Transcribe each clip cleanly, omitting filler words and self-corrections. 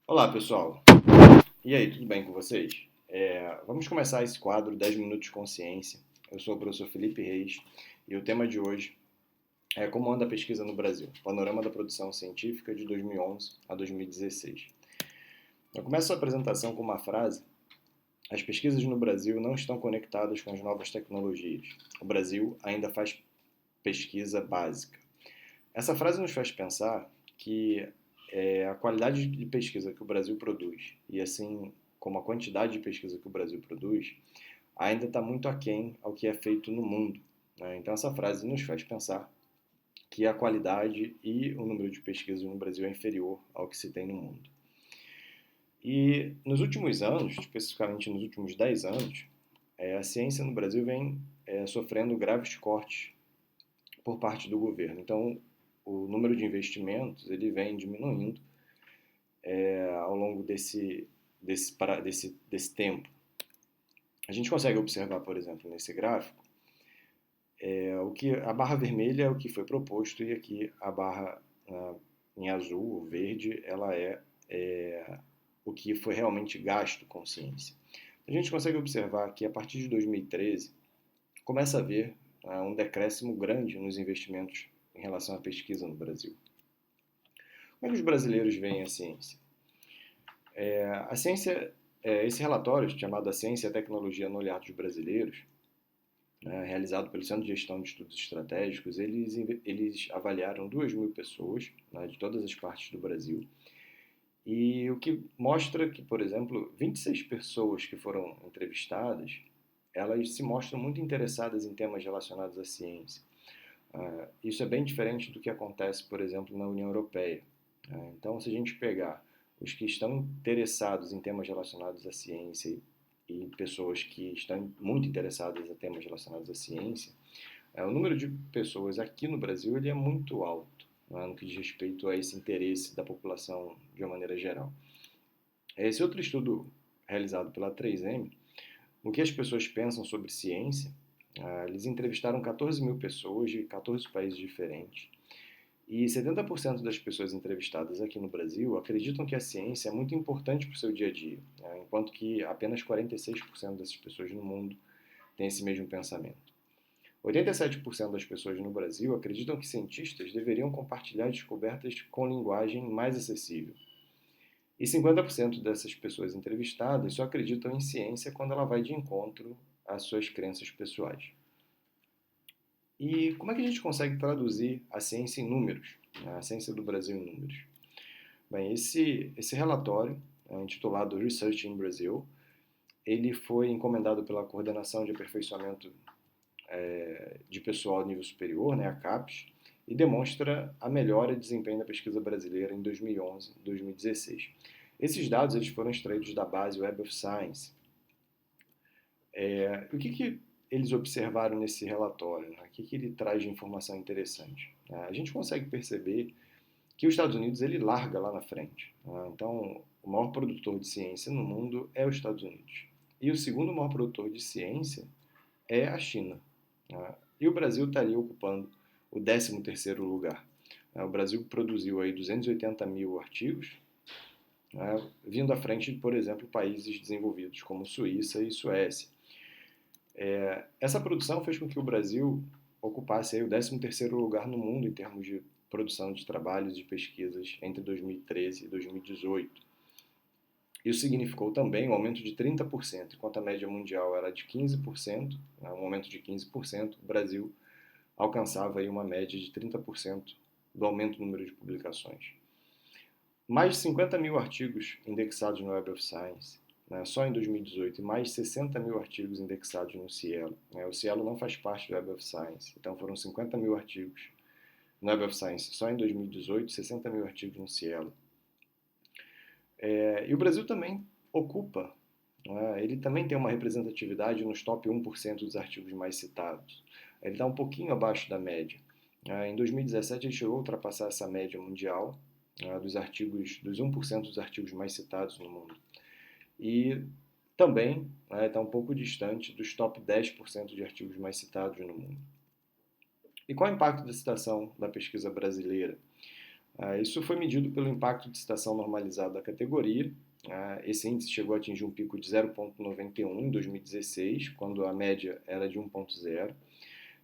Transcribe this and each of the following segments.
Olá, pessoal. E aí, tudo bem com vocês? Vamos começar esse quadro 10 Minutos de Consciência. Eu sou o professor Felipe Reis e o tema de hoje é como anda a pesquisa no Brasil, panorama da produção científica de 2011 a 2016. Eu começo a apresentação com uma frase: as pesquisas no Brasil não estão conectadas com as novas tecnologias. O Brasil ainda faz pesquisa básica. Essa frase nos faz pensar que a qualidade de pesquisa que o Brasil produz e assim como a quantidade de pesquisa que o Brasil produz ainda está muito aquém ao que é feito no mundo, né? Então essa frase nos faz pensar que a qualidade e o número de pesquisas no Brasil é inferior ao que se tem no mundo. E nos últimos anos, especificamente nos últimos 10 anos, a ciência no Brasil vem sofrendo graves cortes por parte do governo. Então, o número de investimentos ele vem diminuindo ao longo desse tempo. A gente consegue observar, por exemplo, nesse gráfico, o que a barra vermelha é o que foi proposto e aqui a barra em azul ou verde ela é o que foi realmente gasto com ciência. A gente consegue observar que a partir de 2013 começa a haver um decréscimo grande nos investimentos em relação à pesquisa no Brasil. Como é que os brasileiros veem a ciência? A ciência, esse relatório chamado A Ciência e a Tecnologia no Olhar dos Brasileiros, realizado pelo Centro de Gestão de Estudos Estratégicos, eles avaliaram 2.000 pessoas, né, de todas as partes do Brasil, e o que mostra que, por exemplo, 26 pessoas que foram entrevistadas, elas se mostram muito interessadas em temas relacionados à ciência. Isso é bem diferente do que acontece, por exemplo, na União Europeia. Então, se a gente pegar os que estão interessados em temas relacionados à ciência e pessoas que estão muito interessadas em temas relacionados à ciência, o número de pessoas aqui no Brasil ele é muito alto, né, no que diz respeito a esse interesse da população de uma maneira geral. Esse outro estudo realizado pela 3M, o que as pessoas pensam sobre ciência, eles entrevistaram 14.000 pessoas de 14 países diferentes e 70% das pessoas entrevistadas aqui no Brasil acreditam que a ciência é muito importante para o seu dia a dia, né, enquanto que apenas 46% dessas pessoas no mundo têm esse mesmo pensamento. 87% das pessoas no Brasil acreditam que cientistas deveriam compartilhar descobertas com linguagem mais acessível. E 50% dessas pessoas entrevistadas só acreditam em ciência quando ela vai de encontro às suas crenças pessoais. E como é que a gente consegue traduzir a ciência em números, né? A ciência do Brasil em números? Bem, esse relatório, intitulado Research in Brazil, ele foi encomendado pela Coordenação de Aperfeiçoamento de Pessoal de Nível Superior, né, a CAPES, e demonstra a melhora de desempenho da pesquisa brasileira em 2011 e 2016. Esses dados eles foram extraídos da base Web of Science. O que eles observaram nesse relatório? Né? O que ele traz de informação interessante? A gente consegue perceber que os Estados Unidos ele larga lá na frente. Então, o maior produtor de ciência no mundo é os Estados Unidos. E o segundo maior produtor de ciência é a China. E o Brasil estaria ocupando o 13º lugar. O Brasil produziu aí 280 mil artigos, vindo à frente de, por exemplo, países desenvolvidos como Suíça e Suécia. Essa produção fez com que o Brasil ocupasse aí o 13º lugar no mundo em termos de produção de trabalhos e pesquisas entre 2013 e 2018. Isso significou também um aumento de 30%, enquanto a média mundial era de 15%, um aumento de 15%, o Brasil alcançava aí uma média de 30% do aumento do número de publicações. Mais de 50 mil artigos indexados no Web of Science, né, só em 2018, e mais de 60 mil artigos indexados no Cielo. O Cielo não faz parte do Web of Science, então foram 50 mil artigos no Web of Science só em 2018, 60 mil artigos no Cielo. E o Brasil também ocupa, né, ele também tem uma representatividade nos top 1% dos artigos mais citados. Ele está um pouquinho abaixo da média. Em 2017 ele chegou a ultrapassar essa média mundial dos 1% dos artigos mais citados no mundo. E também está um pouco distante dos top 10% de artigos mais citados no mundo. E qual é o impacto da citação da pesquisa brasileira? Isso foi medido pelo impacto de citação normalizado da categoria. Esse índice chegou a atingir um pico de 0,91 em 2016, quando a média era de 1,0.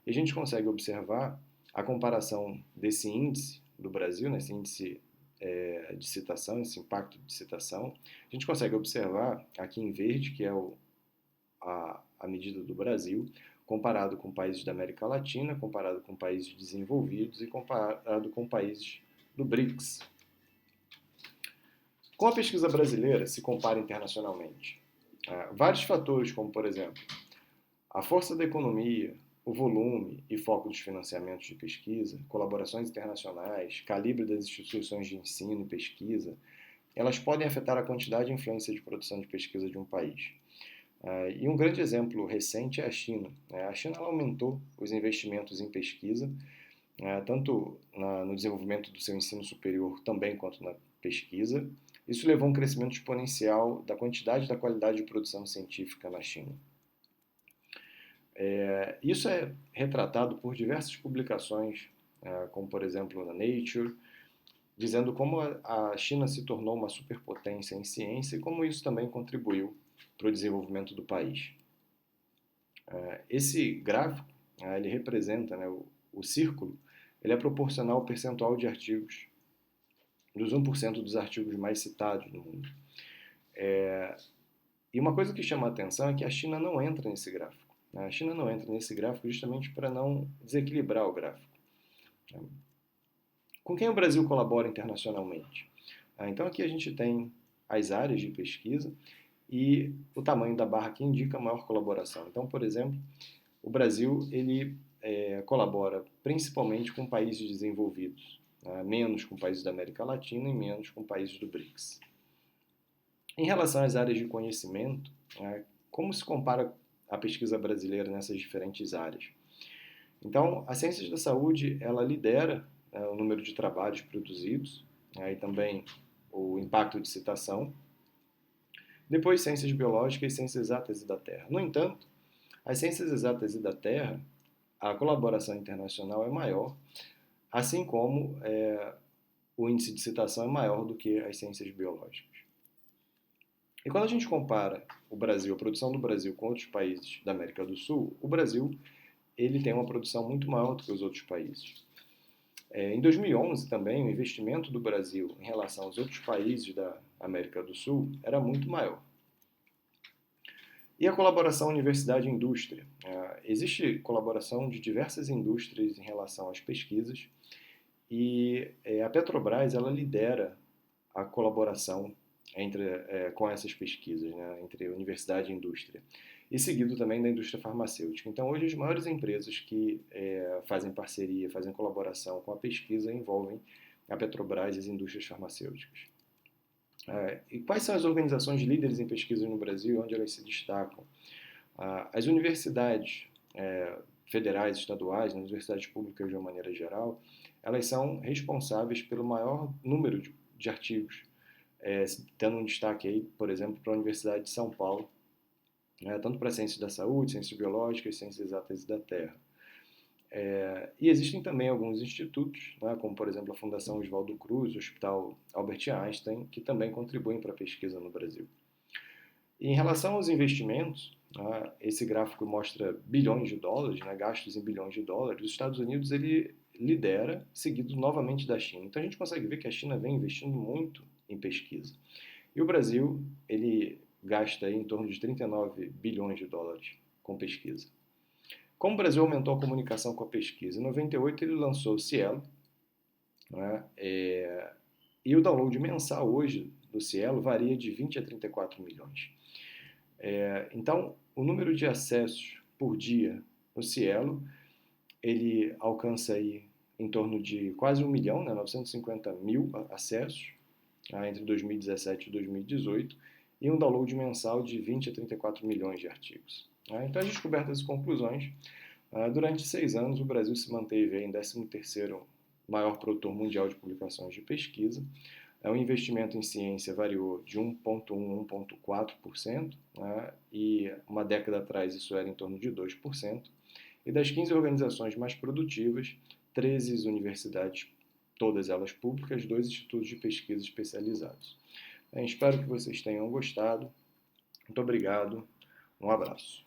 E a gente consegue observar a comparação desse índice do Brasil, né, esse índice de citação, esse impacto de citação. A gente consegue observar aqui em verde, que é a medida do Brasil, comparado com países da América Latina, comparado com países desenvolvidos e comparado com países do BRICS. Com a pesquisa brasileira se compara internacionalmente. Vários fatores, como por exemplo, a força da economia, o volume e foco dos financiamentos de pesquisa, colaborações internacionais, calibre das instituições de ensino e pesquisa, elas podem afetar a quantidade e influência de produção de pesquisa de um país. E um grande exemplo recente é a China. A China aumentou os investimentos em pesquisa, tanto no desenvolvimento do seu ensino superior também quanto na pesquisa. Isso levou a um crescimento exponencial da quantidade e da qualidade de produção científica na China. Isso é retratado por diversas publicações, como por exemplo na Nature, dizendo como a China se tornou uma superpotência em ciência e como isso também contribuiu para o desenvolvimento do país. Esse gráfico, ele representa, né, o círculo, ele é proporcional ao percentual de artigos, dos 1% dos artigos mais citados no mundo. E uma coisa que chama a atenção é que a China não entra nesse gráfico. A China não entra nesse gráfico justamente para não desequilibrar o gráfico. Com quem o Brasil colabora internacionalmente? Então aqui a gente tem as áreas de pesquisa e o tamanho da barra que indica a maior colaboração. Então, por exemplo, o Brasil ele colabora principalmente com países desenvolvidos, menos com países da América Latina e menos com países do BRICS. Em relação às áreas de conhecimento, como se compara a pesquisa brasileira nessas diferentes áreas? Então, a Ciências da Saúde ela lidera o número de trabalhos produzidos e também o impacto de citação. Depois, Ciências Biológicas e Ciências Exatas e da Terra. No entanto, as Ciências Exatas e da Terra, a colaboração internacional é maior, assim como o índice de citação é maior do que as ciências biológicas. E quando a gente compara o Brasil, a produção do Brasil com outros países da América do Sul, o Brasil ele tem uma produção muito maior do que os outros países. Em 2011 também, o investimento do Brasil em relação aos outros países da América do Sul era muito maior. E a colaboração universidade-indústria? Existe colaboração de diversas indústrias em relação às pesquisas e a Petrobras ela lidera a colaboração com essas pesquisas, né, entre universidade e indústria, e seguido também da indústria farmacêutica. Então, hoje, as maiores empresas que fazem parceria, fazem colaboração com a pesquisa envolvem a Petrobras e as indústrias farmacêuticas. E quais são as organizações líderes em pesquisa no Brasil e onde elas se destacam? As universidades federais, estaduais, as universidades públicas de uma maneira geral, elas são responsáveis pelo maior número de artigos, tendo um destaque aí, por exemplo, para a Universidade de São Paulo, tanto para ciências da saúde, ciências biológicas, ciências exatas e da terra. E existem também alguns institutos, como por exemplo a Fundação Oswaldo Cruz, o Hospital Albert Einstein, que também contribuem para a pesquisa no Brasil. E em relação aos investimentos, esse gráfico mostra bilhões de dólares, gastos em bilhões de dólares. Os Estados Unidos ele lidera, seguido novamente da China. Então a gente consegue ver que a China vem investindo muito em pesquisa. E o Brasil ele gasta aí em torno de 39 bilhões de dólares com pesquisa. Como o Brasil aumentou a comunicação com a pesquisa? Em 98 ele lançou o Cielo, e o download mensal hoje do Cielo varia de 20 a 34 milhões. Então, o número de acessos por dia no Cielo, ele alcança aí em torno de quase 1 milhão, 950 mil acessos, entre 2017 e 2018, e um download mensal de 20 a 34 milhões de artigos. Então, as descobertas e conclusões. Durante 6 anos, o Brasil se manteve em 13º maior produtor mundial de publicações de pesquisa. O investimento em ciência variou de 1,1% a 1,4%, e uma década atrás isso era em torno de 2%. E das 15 organizações mais produtivas, 13 universidades todas elas públicas, 2 institutos de pesquisa especializados. Espero que vocês tenham gostado. Muito obrigado. Um abraço.